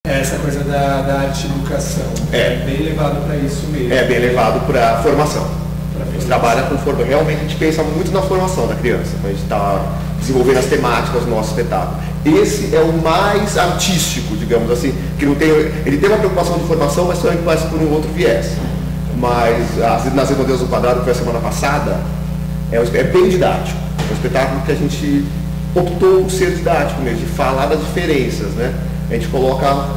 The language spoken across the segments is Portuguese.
Essa coisa da arte e educação é bem levado para isso mesmo. É bem levado para a formação. A gente trabalha com formação. Realmente a gente pensa muito na formação da criança, quando a gente está desenvolvendo as temáticas do nosso espetáculo. Esse é o mais artístico, digamos assim, que não tem, ele tem uma preocupação de formação, mas também passa por um outro viés. Mas nas Redondezas do Quadrado, que foi a semana passada, é bem didático. É um espetáculo que a gente optou por ser didático mesmo, de falar das diferenças, né? A gente coloca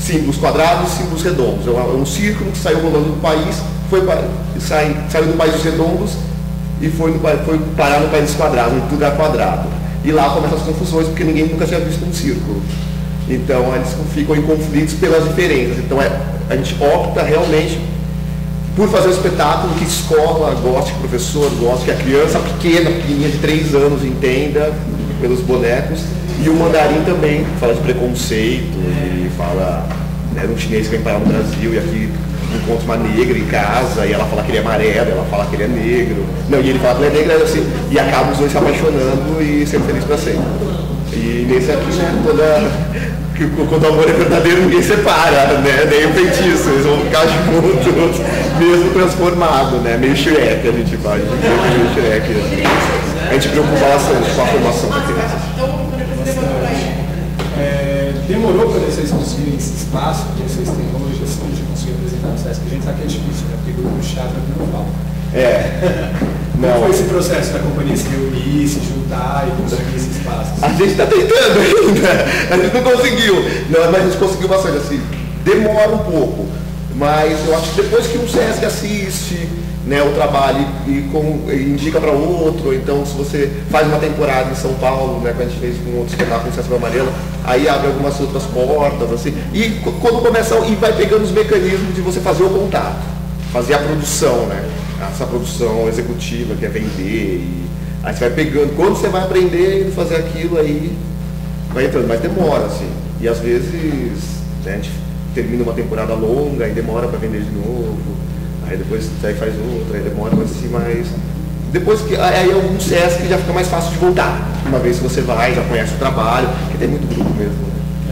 símbolos quadrados e símbolos redondos. É um círculo que saiu rolando do país, saiu do país dos redondos e foi parar no país dos quadrados, onde tudo era quadrado. E lá começam as confusões, porque ninguém nunca tinha visto um círculo. Então eles ficam em conflitos pelas diferenças. Então a gente opta realmente por fazer um espetáculo que a escola goste, que o professor goste, que a criança pequenininha de 3 anos entenda pelos bonecos. E o Mandarim também fala de preconceito, e fala, né, de um chinês que vem parar no Brasil e aqui encontra uma negra em casa e ela fala que ele é amarelo, ela fala que ele é negro. Não, e ele fala que ele é negro, assim, e acabam os dois se apaixonando e sendo felizes para sempre. E nesse aqui, né, quando o amor é verdadeiro, ninguém separa, né? Nem o feitiço, eles vão ficar juntos, mesmo transformado, né? Meio Shrek a gente faz, meio Shrek. A gente preocupa bastante com a formação da criança. Demorou para vocês conseguirem esse espaço que vocês têm hoje, assim, de conseguir apresentar no SESC? A gente sabe que é difícil, né? Porque grupo chato é que não fala. Como foi esse processo da companhia se reunir, se juntar e conseguir esse espaço? A gente está tentando ainda, a gente não conseguiu, não, mas a gente conseguiu bastante, assim, demora um pouco, mas eu acho que depois que um SESC assiste, né, o trabalho e indica para outro, então se você faz uma temporada em São Paulo, né, que a gente fez com outro espetáculo com o SESC Amarelo, aí abre algumas outras portas, assim, e quando começa, e vai pegando os mecanismos de você fazer o contato, fazer a produção, né, essa produção executiva que é vender, aí você vai pegando, quando você vai aprender a fazer aquilo, aí vai entrando, mas demora, assim, e às vezes, né, a gente termina uma temporada longa e demora para vender de novo. Aí depois aí faz outra, aí demora, mas assim, mas depois que aí algum SESC já fica mais fácil de voltar. Uma vez que você vai, já conhece o trabalho, porque tem muito grupo mesmo,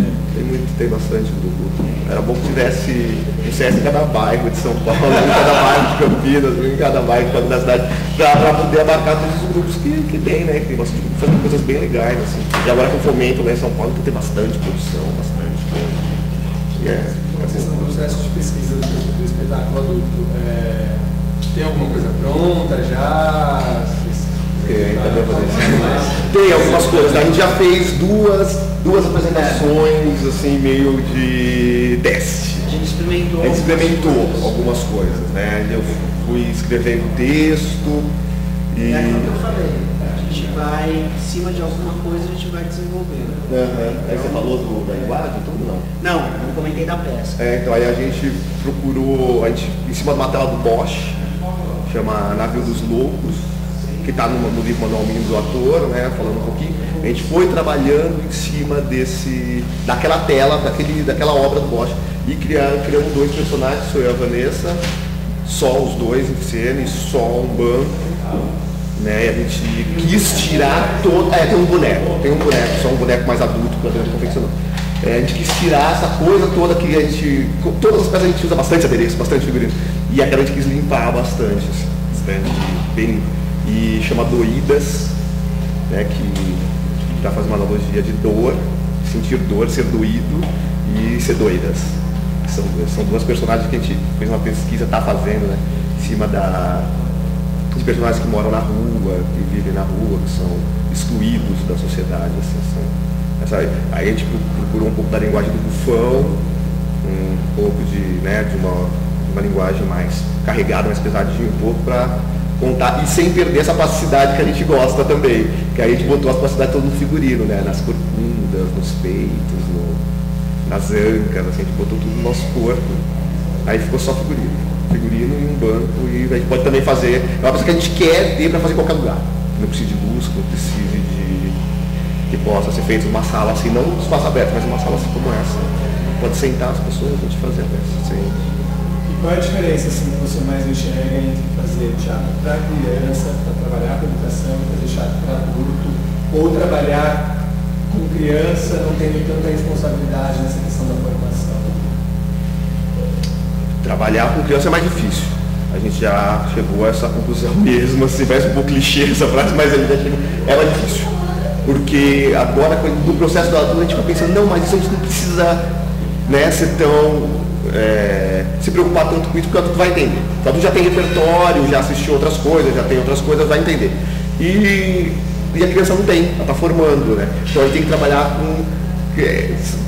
né? Tem bastante grupo. Era bom que tivesse um SESC em cada bairro de São Paulo, em cada bairro de Campinas, em cada bairro da cidade, para poder abarcar todos os grupos que tem, né? Que tem bastante grupo fazendo coisas bem legais, assim. E agora com o Fomento lá em São Paulo, tem bastante produção, bastante coisa. Vocês estão no processo de pesquisa do espetáculo adulto. Tem alguma coisa pronta já? Tem algumas coisas. A gente já fez duas apresentações, assim, meio de teste. A gente experimentou algumas coisas, né? Eu fui escrevendo texto e... É como eu falei, a gente vai, em cima de alguma coisa, a gente vai desenvolvendo. Aí você falou da linguagem, tudo não? Não comentei da peça. Então aí a gente procurou, em cima de uma tela do Bosch, chama Navio dos Loucos, que está no livro Manual Mínimo do Ator, né, falando um pouquinho. A gente foi trabalhando em cima daquela tela, daquela obra do Bosch, e criamos 2 personagens, sou eu e a Vanessa, só os dois em cena e só um banco, né, e a gente quis tirar todo... tem um boneco, só um boneco mais adulto que a gente confeccionou. A gente quis tirar essa coisa toda que a gente... Todas as peças a gente usa bastante adereço, bastante figurino, e aquela a gente quis limpar bastante, bem... E chama Doídas, né, que já faz uma analogia de dor, sentir dor, ser doído e ser doidas. São 2 personagens que a gente fez uma pesquisa, está fazendo, né, em cima de personagens que moram na rua, que vivem na rua, que são excluídos da sociedade. Assim, aí a gente procurou um pouco da linguagem do bufão, um pouco de uma linguagem mais carregada, mais pesadinha, um pouco para contar, e sem perder essa plasticidade que a gente gosta também, que a gente botou a plasticidade toda no figurino, né? Nas corcundas, nos peitos, nas ancas, assim, a gente botou tudo no nosso corpo, aí ficou só figurino e um banco, e a gente pode também fazer, é uma coisa que a gente quer ter para fazer em qualquer lugar, não precisa de luz, não precisa de que possa ser feito uma sala assim, não um espaço aberto, mas uma sala assim como essa, pode sentar as pessoas e a gente fazer a peça, assim. Qual é a diferença assim, que você mais enxerga entre fazer teatro para criança, para trabalhar com educação, fazer teatro para adulto, ou trabalhar com criança não tendo tanta responsabilidade nessa questão da formação? Trabalhar com criança é mais difícil. A gente já chegou a essa conclusão mesmo, assim, parece um pouco clichê essa frase, mas a gente já chegou. É mais difícil. Porque agora, no processo do adulto, a gente fica pensando, não, mas isso a gente não precisa, né, ser tão, se preocupar tanto com isso, porque o adulto vai entender. O adulto já tem repertório, já assistiu outras coisas, já tem outras coisas, vai entender. E a criança não tem, ela está formando, né? Então a gente tem que trabalhar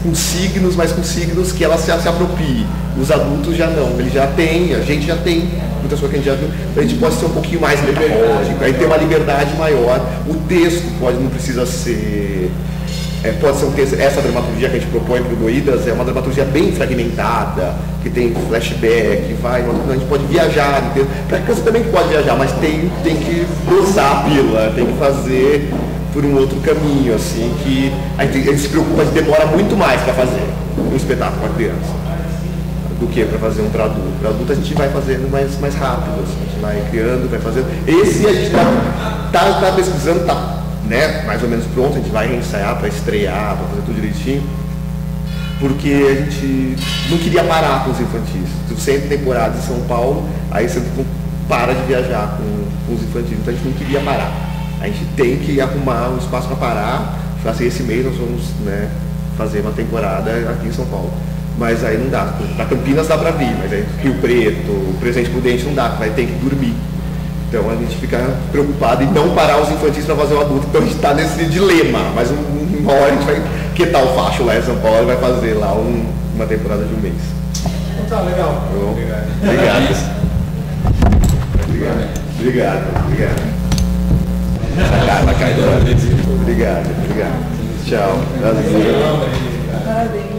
com signos, mas com signos que ela se aproprie. Os adultos já não, ele já tem, a gente já tem muitas coisas que a gente já viu, então a gente pode ser um pouquinho mais metafórico, aí tem uma liberdade maior. O texto não precisa ser, pode ser um texto, essa dramaturgia que a gente propõe para o Doídas é uma dramaturgia bem fragmentada, que tem flashback, a gente pode viajar, para a criança também pode viajar, mas tem que dosar a pílula, tem que fazer por um outro caminho, assim, que a gente se preocupa, a gente demora muito mais para fazer um espetáculo para criança do que para fazer um para adulto. Para adulto a gente vai fazendo mais rápido, assim, a gente vai criando, vai fazendo. Esse a gente tá pesquisando, tá, né, mais ou menos pronto, a gente vai ensaiar para estrear, para fazer tudo direitinho, porque a gente não queria parar com os infantis. 100 temporadas em São Paulo, aí você não para de viajar com os infantis, então a gente não queria parar. A gente tem que arrumar um espaço para parar. Assim, esse mês nós vamos, né, fazer uma temporada aqui em São Paulo. Mas aí não dá. Para Campinas dá para vir, mas aí Rio Preto, Presidente Prudente não dá, vai ter que dormir. Então a gente fica preocupado em não parar os infantis para fazer o adulto. Então a gente está nesse dilema. Mas uma hora a gente vai quietar o facho lá em São Paulo e vai fazer lá uma temporada de um mês. Então tá, legal. Bom, obrigado. Obrigado. Tchau. Parabéns.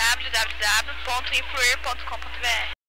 www.influir.com.br